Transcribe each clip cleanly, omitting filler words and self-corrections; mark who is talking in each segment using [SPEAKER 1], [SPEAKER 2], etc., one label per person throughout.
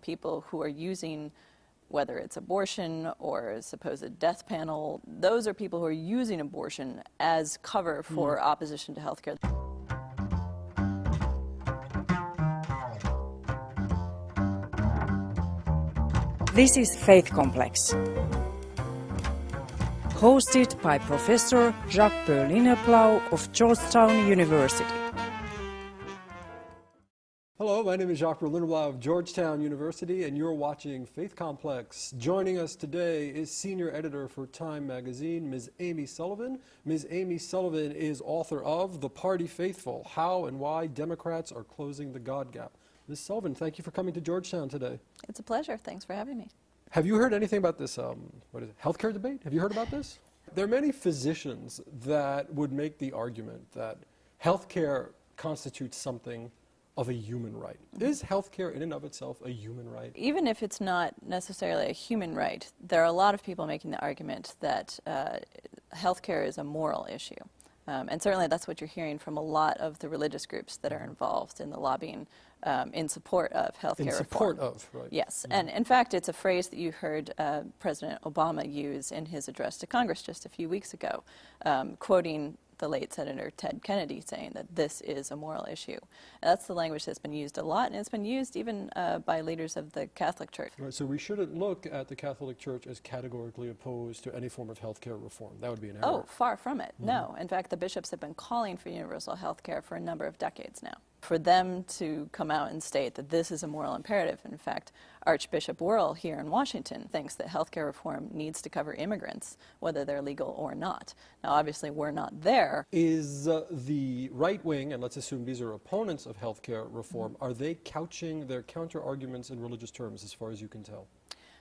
[SPEAKER 1] people who are using, whether it's abortion or a supposed death panel, those are people who are using abortion as cover for opposition to health care.
[SPEAKER 2] This is Faith Complex, hosted by Professor Jacques Berlinerblau of Georgetown University.
[SPEAKER 3] Hello, my name is Jacques Berlinerblau of Georgetown University, and you're watching Faith Complex. Joining us today is senior editor for Time magazine, Ms. Amy Sullivan. Ms. Amy Sullivan is author of The Party Faithful: How and Why Democrats Are Closing the God Gap. Ms. Sullivan, thank you for coming to Georgetown today.
[SPEAKER 1] It's a pleasure. Thanks for having me.
[SPEAKER 3] Have you heard anything about this, healthcare debate? Have you heard about this? There are many physicians that would make the argument that healthcare constitutes something of a human right. Is healthcare in and of itself a human right?
[SPEAKER 1] Even if it's not necessarily a human right, there are a lot of people making the argument that healthcare is a moral issue. And certainly that's what you're hearing from a lot of the religious groups that are involved in the lobbying in support of healthcare reform.
[SPEAKER 3] In support of, right.
[SPEAKER 1] Yes, and in fact it's a phrase that you heard President Obama use in his address to Congress just a few weeks ago, quoting the late Senator Ted Kennedy saying that this is a moral issue. That's the language that's been used a lot, and it's been used even by leaders of the Catholic Church.
[SPEAKER 3] Right, so we shouldn't look at the Catholic Church as categorically opposed to any form of healthcare reform. That would be an error.
[SPEAKER 1] Oh, far from it. No. In fact, the bishops have been calling for universal health care for a number of decades now. For them to come out and state that this is a moral imperative, in fact, Archbishop Wuerl here in Washington thinks that healthcare reform needs to cover immigrants, whether they're legal or not. Now, obviously, we're not there.
[SPEAKER 3] Is the right wing, and let's assume these are opponents of healthcare reform, are they couching their counter-arguments in religious terms, as far as you can tell?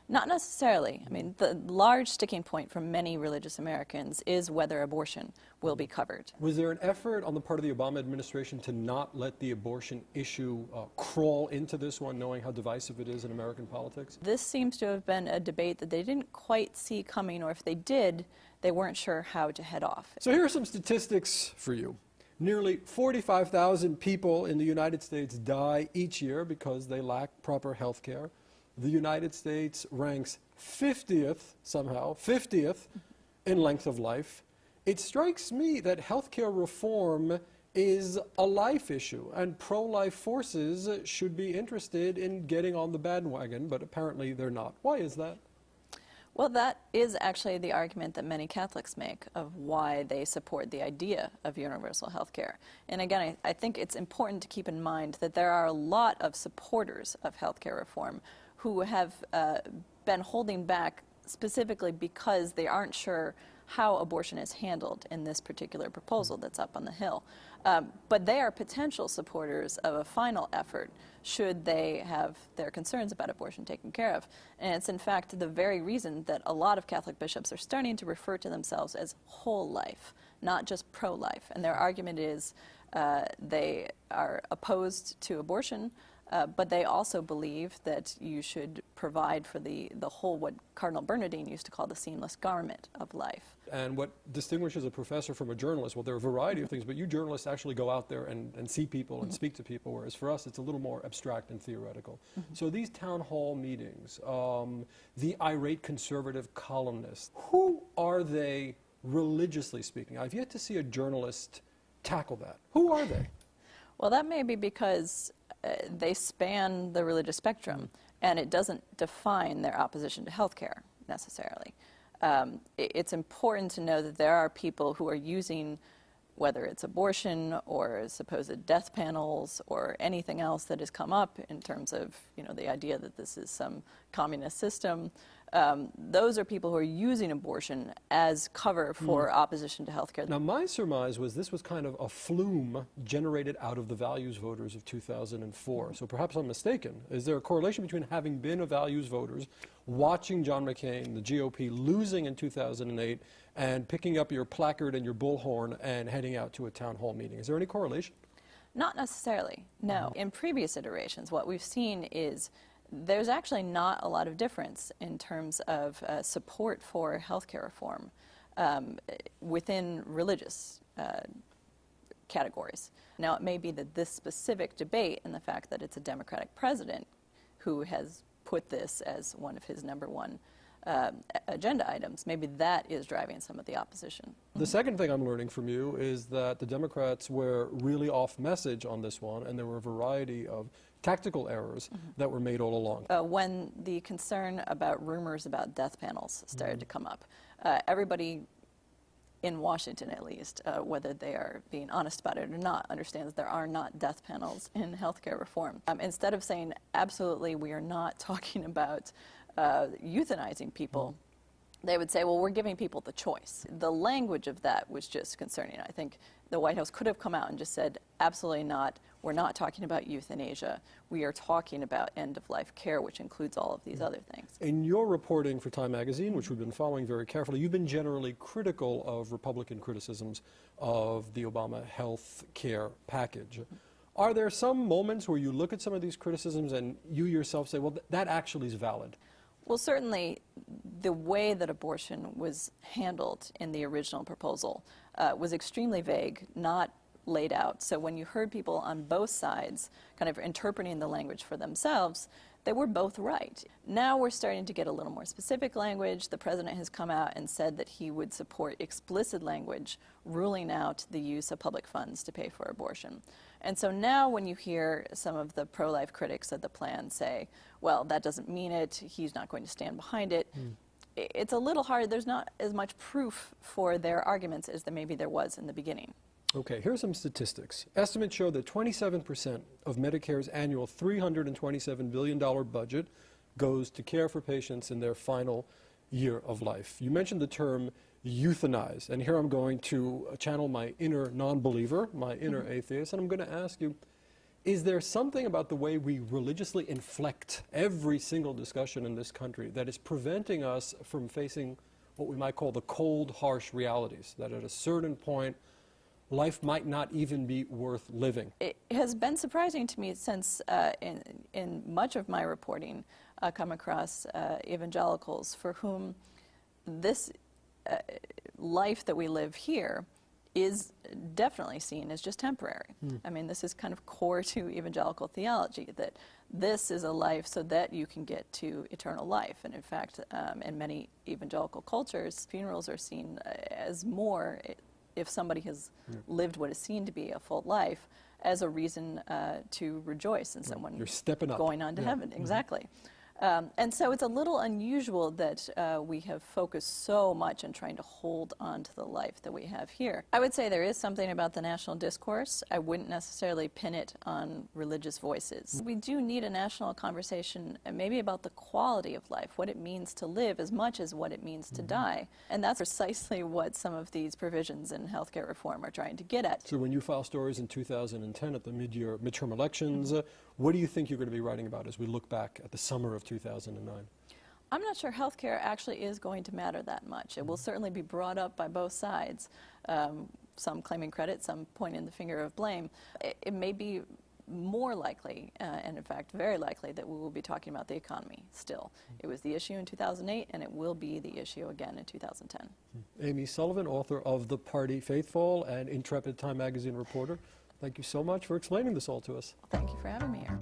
[SPEAKER 1] Not necessarily. I mean, the large sticking point for many religious Americans is whether abortion will be covered.
[SPEAKER 3] Was there an effort on the part of the Obama administration to not let the abortion issue crawl into this one, knowing how divisive it is in American politics?
[SPEAKER 1] This seems to have been a debate that they didn't quite see coming, or if they did, they weren't sure how to head off.
[SPEAKER 3] So here are some statistics for you. Nearly 45,000 people in the United States die each year because they lack proper health care. The United States ranks 50th, somehow, 50th in length of life. It strikes me that healthcare reform is a life issue, and pro-life forces should be interested in getting on the bandwagon, but apparently they're not. Why is that?
[SPEAKER 1] Well, that is actually the argument that many Catholics make of why they support the idea of universal health care. And again, I think it's important to keep in mind that there are a lot of supporters of health care reform who have been holding back specifically because they aren't sure how abortion is handled in this particular proposal that's up on the Hill. But they are potential supporters of a final effort should they have their concerns about abortion taken care of. And it's in fact the very reason that a lot of Catholic bishops are starting to refer to themselves as whole life, not just pro-life. And their argument is they are opposed to abortion, but they also believe that you should provide for the whole, what Cardinal Bernardine used to call the seamless garment of life.
[SPEAKER 3] And what distinguishes a professor from a journalist, well, there are a variety of things, but you journalists actually go out there and see people and speak to people, whereas for us it's a little more abstract and theoretical. So these town hall meetings, the irate conservative columnists, who are they religiously speaking? I've yet to see a journalist tackle that. Who are they?
[SPEAKER 1] Well, that may be because they span the religious spectrum, and it doesn't define their opposition to health care necessarily. It's important to know that there are people who are using, whether it's abortion or supposed death panels or anything else that has come up in terms of, the idea that this is some communist system. Those are people who are using abortion as cover for opposition to health care.
[SPEAKER 3] Now, my surmise was this was kind of a flume generated out of the values voters of 2004. So perhaps I'm mistaken. Is there a correlation between having been a values voters, watching John McCain, the GOP, losing in 2008, and picking up your placard and your bullhorn and heading out to a town hall meeting? Is there any correlation? Not necessarily, no. In previous iterations, what we've seen is there's actually not a lot of difference in terms of support for healthcare reform within religious categories. Now, it may be that this specific debate and the fact that it's a Democratic president who has
[SPEAKER 1] put this as one of his number one agenda items. Maybe that is driving some of the opposition.
[SPEAKER 3] The second thing I'm learning from you is that the Democrats were really off message on this one, and there were a variety of tactical errors that were made all along.
[SPEAKER 1] When the concern about rumors about death panels started to come up, everybody in Washington, at least, whether they are being honest about it or not, understands there are not death panels in healthcare reform. Instead of saying, absolutely, we are not talking about euthanizing people, they would say, well, we're giving people the choice. The language of that was just concerning. I think the White House could have come out and just said, absolutely not. We're not talking about euthanasia. We are talking about end-of-life care, which includes all of these other things.
[SPEAKER 3] In your reporting for Time magazine, which we've been following very carefully, you've been generally critical of Republican criticisms of the Obama health care package. Are there some moments where you look at some of these criticisms and you yourself say, well, that actually is valid?
[SPEAKER 1] Well, certainly the way that abortion was handled in the original proposal was extremely vague, not laid out. So when you heard people on both sides kind of interpreting the language for themselves, they were both right. Now we're starting to get a little more specific language. The president has come out and said that he would support explicit language ruling out the use of public funds to pay for abortion. And so now when you hear some of the pro-life critics of the plan say, well, that doesn't mean it, he's not going to stand behind it, it's a little hard. There's not as much proof for their arguments as maybe there was in the beginning.
[SPEAKER 3] Okay, here's some statistics. Estimates show that 27% of Medicare's annual $327 billion budget goes to care for patients in their final year of life. You mentioned the term euthanize, and here I'm going to channel my inner non-believer, my inner atheist, and I'm going to ask you, is there something about the way we religiously inflect every single discussion in this country that is preventing us from facing what we might call the cold, harsh realities, that at a certain point, life might not even be worth living?
[SPEAKER 1] It has been surprising to me since in much of my reporting come across evangelicals for whom this life that we live here is definitely seen as just temporary. I mean, this is kind of core to evangelical theology, that this is a life so that you can get to eternal life. And in fact, in many evangelical cultures, funerals are seen as more, if somebody has lived what is seen to be a full life, as a reason to rejoice in someone
[SPEAKER 3] You're stepping up.
[SPEAKER 1] going on to heaven. Exactly. And so it's a little unusual that we have focused so much on trying to hold on to the life that we have here. I would say there is something about the national discourse. I wouldn't necessarily pin it on religious voices. We do need a national conversation maybe about the quality of life, what it means to live as much as what it means to die. And that's precisely what some of these provisions in healthcare reform are trying to get at.
[SPEAKER 3] So when you file stories in 2010 at the midterm elections, what do you think you're going to be writing about as we look back at the summer of 2009?
[SPEAKER 1] I'm not sure healthcare actually is going to matter that much. It will certainly be brought up by both sides, some claiming credit, some pointing the finger of blame. It may be more likely, and in fact very likely, that we will be talking about the economy still. It was the issue in 2008, and it will be the issue again in 2010.
[SPEAKER 3] Amy Sullivan, author of The Party Faithful and intrepid Time magazine reporter, thank you so much for explaining this all to us.
[SPEAKER 1] Thank you for having me here.